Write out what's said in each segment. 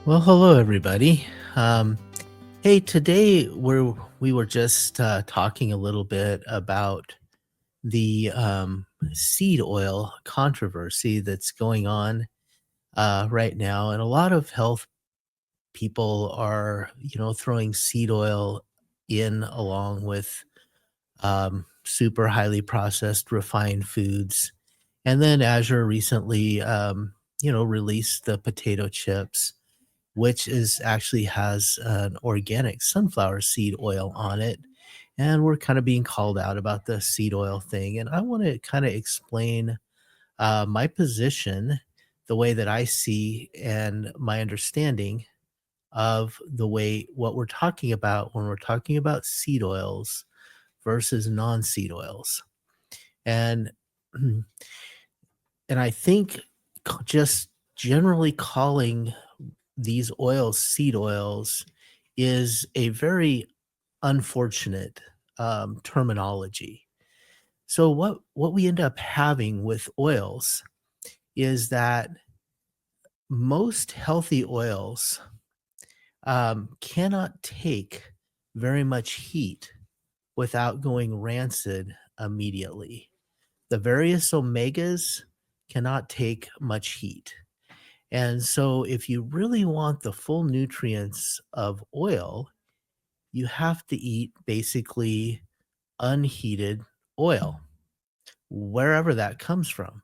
Well, hello everybody. Um, hey, today we were just talking a little bit about the seed oil controversy that's going on right now, and a lot of health people are, throwing seed oil in along with super highly processed refined foods. And then Azure recently, released the potato chips, which is actually has an organic sunflower seed oil on it. And we're kind of being called out about the seed oil thing. And I want to kind of explain my position, the way that I see and my understanding of the way what we're talking about when we're talking about seed oils versus non-seed oils. And and I think just generally calling these oils seed oils is a very unfortunate terminology. So what we end up having with oils is that most healthy oils cannot take very much heat without going rancid immediately. The various omegas cannot take much heat. And so, if you really want the full nutrients of oil, you have to eat basically unheated oil, wherever that comes from.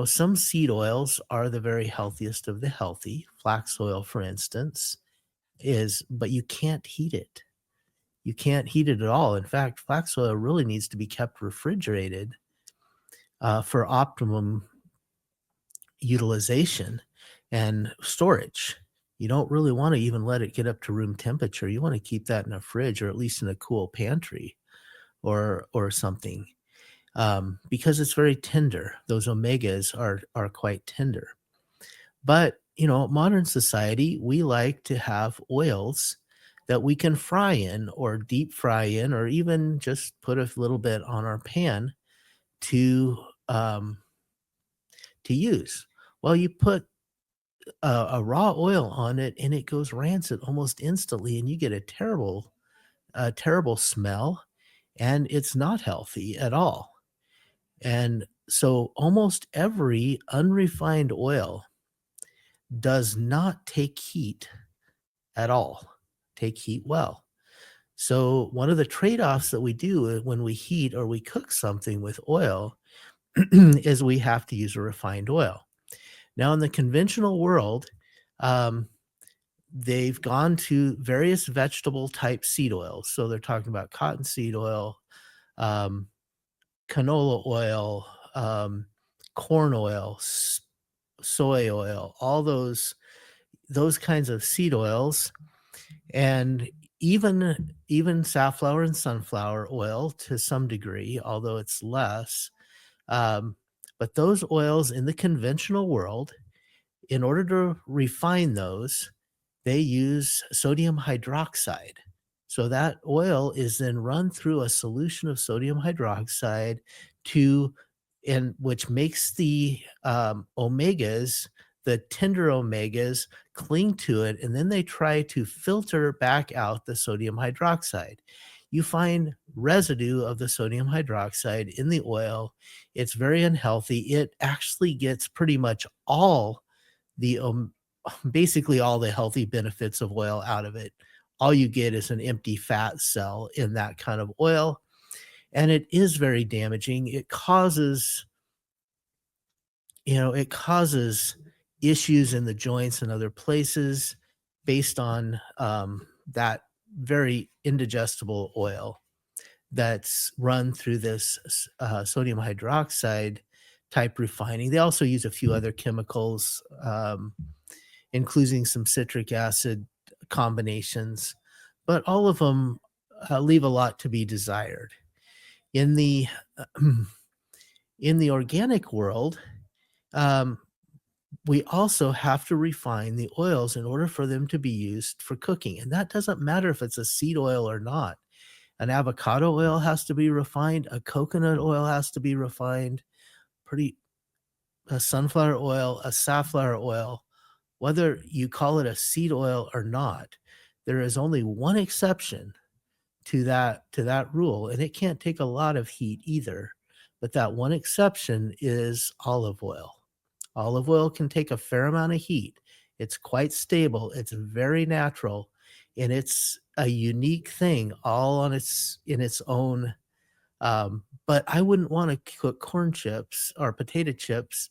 Some seed oils are the very healthiest of the healthy. Flax oil, for instance, but you can't heat it. You can't heat it at all. In fact, flax oil really needs to be kept refrigerated for optimum utilization and storage. You don't really want to even let it get up to room temperature. You want to keep that in a fridge or at least in a cool pantry or something, because it's very tender. Those omegas are quite tender. But modern society, we like to have oils that we can fry in or deep fry in, or even just put a little bit on our pan to um, to use. Well, you put a raw oil on it and it goes rancid almost instantly, and you get a terrible smell, and it's not healthy at all. And so almost every unrefined oil does not take heat at all, take heat well. So one of the trade-offs that we do when we heat or we cook something with oil is we have to use a refined oil. Now in the conventional world, um, they've gone to various vegetable type seed oils. So they're talking about cottonseed oil, um, canola oil, corn oil, soy oil, all those kinds of seed oils, and even safflower and sunflower oil to some degree, although it's less. Um, but those oils in the conventional world, in order to refine those, they use sodium hydroxide. So that oil is then run through a solution of sodium hydroxide to and which makes the omegas, the tender omegas, cling to it, and then they try to filter back out the sodium hydroxide. You find residue of the sodium hydroxide in the oil. It's very unhealthy. It actually gets pretty much all the basically all the healthy benefits of oil out of it. All you get is an empty fat cell in that kind of oil, and it is very damaging. It causes issues in the joints and other places based on that very indigestible oil that's run through this sodium hydroxide type refining. They also use a few other chemicals, including some citric acid combinations, but all of them leave a lot to be desired. In the in the organic world, um, we also have to refine the oils in order for them to be used for cooking, and that doesn't matter if it's a seed oil or not. An avocado oil has to be refined, a coconut oil has to be refined, pretty a sunflower oil, a safflower oil, whether you call it a seed oil or not, there is only one exception to that rule, and it can't take a lot of heat either. But that one exception is olive oil. Olive oil can take a fair amount of heat. It's quite stable, it's very natural, and it's a unique thing all on its own. But I wouldn't wanna cook corn chips or potato chips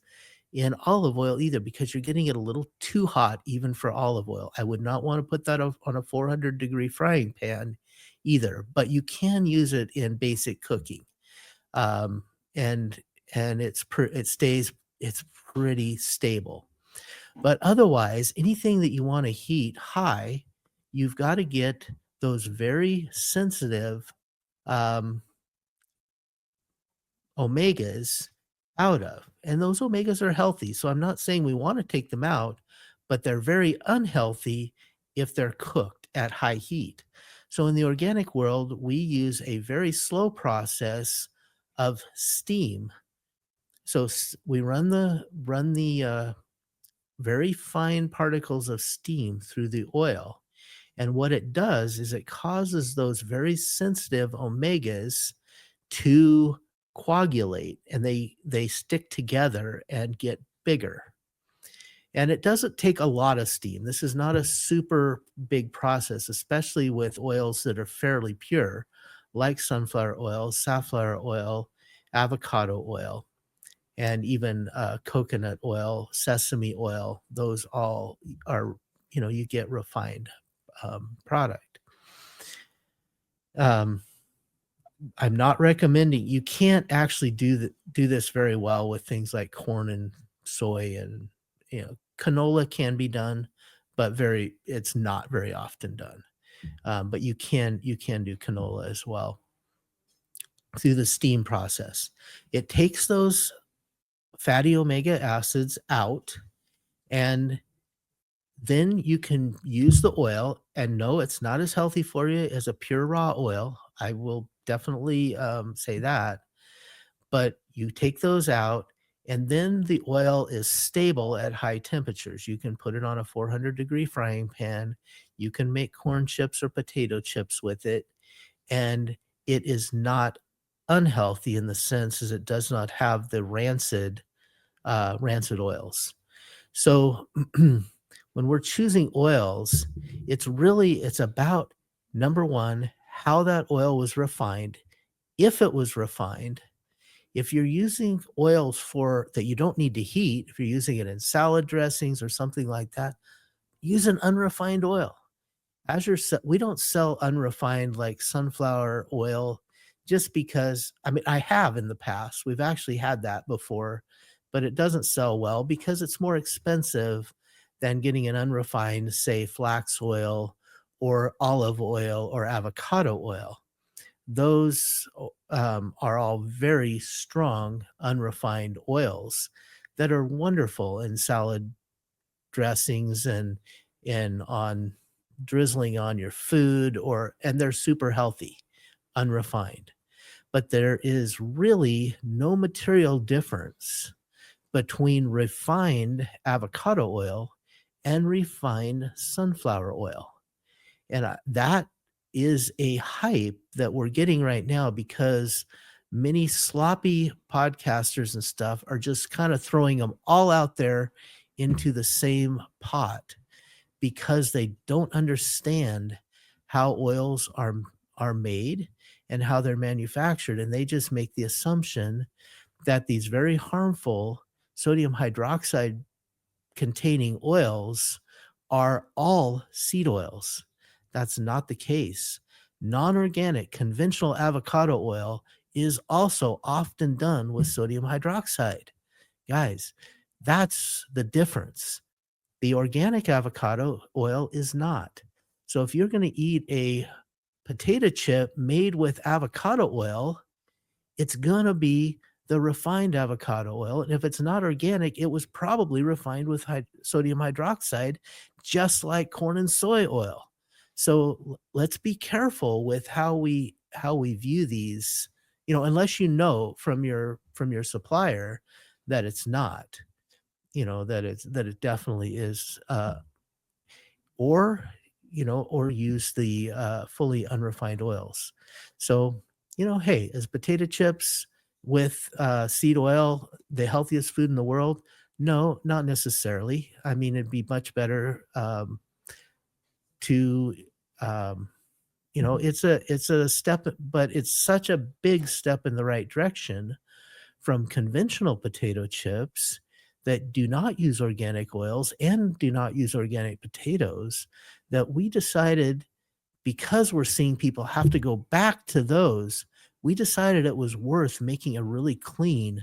in olive oil either because you're getting it a little too hot even for olive oil. I would not wanna put that on a 400-degree frying pan either, but you can use it in basic cooking. Um, and it stays it's pretty stable. But otherwise, anything that you wanna heat high, you've gotta get those very sensitive, um omegas out of, and those omegas are healthy, so I'm not saying we wanna take them out, but they're very unhealthy if they're cooked at high heat. So in the organic world, we use a very slow process of steam. So we run the very fine particles of steam through the oil, and what it does is it causes those very sensitive omegas to coagulate, and they stick together and get bigger. And it doesn't take a lot of steam. This is not a super big process, especially with oils that are fairly pure, like sunflower oil, safflower oil, avocado oil, and even coconut oil, sesame oil. Those all are, you get refined product. Um, I'm not recommending you can't actually do this very well with things like corn and soy and, canola can be done, but it's not very often done. But you can do canola as well through the steam process. It takes those fatty omega acids out, and then you can use the oil, and no, it's not as healthy for you as a pure raw oil. I will definitely, say that. But you take those out, and then the oil is stable at high temperatures. You can put it on a 400-degree frying pan. You can make corn chips or potato chips with it, and it is not unhealthy in the sense as it does not have the rancid oils. So, when we're choosing oils, it's about, number 1, how that oil was refined, if it was refined. If you're using oils for that you don't need to heat, if you're using it in salad dressings or something like that, use an unrefined oil. We don't sell unrefined, like, sunflower oil just because I mean, I have in the past. We've actually had that before, but it doesn't sell well because it's more expensive than getting an unrefined, say, flax oil or olive oil or avocado oil. Those are all very strong, unrefined oils that are wonderful in salad dressings and on drizzling on your food and they're super healthy, unrefined. But there is really no material difference between refined avocado oil and refined sunflower oil. And that is a hype that we're getting right now because many sloppy podcasters and stuff are just kind of throwing them all out there into the same pot because they don't understand how oils are made and how they're manufactured, and they just make the assumption that these very harmful sodium hydroxide containing oils are all seed oils. That's not the case. Non-organic conventional avocado oil is also often done with sodium hydroxide. Guys, that's the difference. The organic avocado oil is not. So if you're going to eat a potato chip made with avocado oil, it's gonna be the refined avocado oil, and if it's not organic, it was probably refined with sodium hydroxide, just like corn and soy oil. So let's be careful with how we view these, unless you know from your supplier that it's not. that it definitely is, or, or use the, fully unrefined oils. So, hey, is potato chips with, seed oil the healthiest food in the world? No, not necessarily. I mean, it'd be much better, to, um it's a step, but it's such a big step in the right direction from conventional potato chips that do not use organic oils and do not use organic potatoes, that we decided, because we're seeing people have to go back to those, we decided it was worth making a really clean,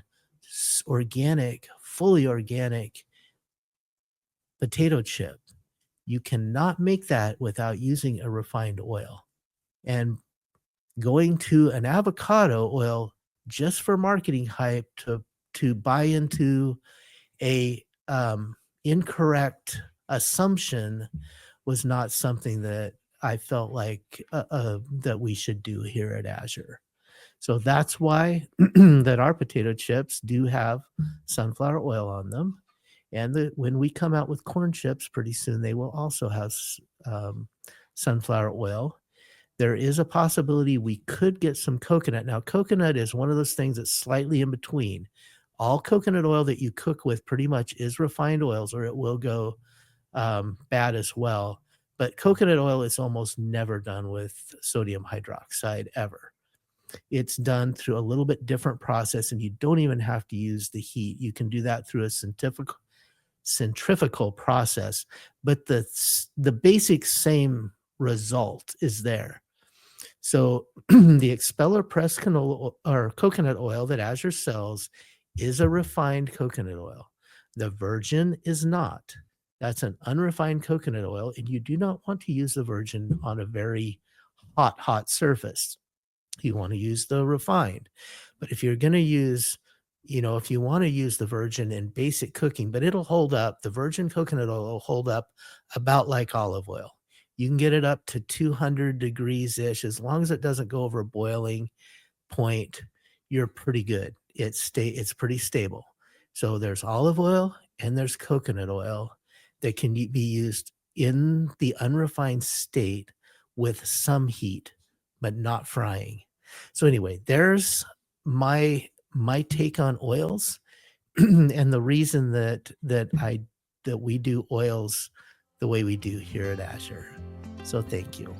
organic, fully organic potato chip. You cannot make that without using a refined oil. And going to an avocado oil just for marketing hype to buy into a, incorrect assumption was not something that I felt like, that we should do here at Azure. So that's why that our potato chips do have sunflower oil on them, and when we come out with corn chips pretty soon, they will also have sunflower oil. There is a possibility we could get some coconut. Now, coconut is one of those things that's slightly in between. All coconut oil that you cook with pretty much is refined oils, or it will go, bad as well. But coconut oil is almost never done with sodium hydroxide ever. It's done through a little bit different process, and you don't even have to use the heat. You can do that through a centrifugal process, but the basic same result is there. So the expeller pressed canola or coconut oil that Azure sells is a refined coconut oil. The virgin is not. That's an unrefined coconut oil, and you do not want to use the virgin on a very hot surface. You want to use the refined. But if you're going to use, if you want to use the virgin in basic cooking, but it'll hold up, the virgin coconut oil will hold up about like olive oil. You can get it up to 200 degrees ish. As long as it doesn't go over boiling point, you're pretty good. It's pretty stable. So there's olive oil and there's coconut oil that can be used in the unrefined state with some heat, but not frying. So anyway, there's my take on oils and the reason that we do oils the way we do here at Azure. So thank you.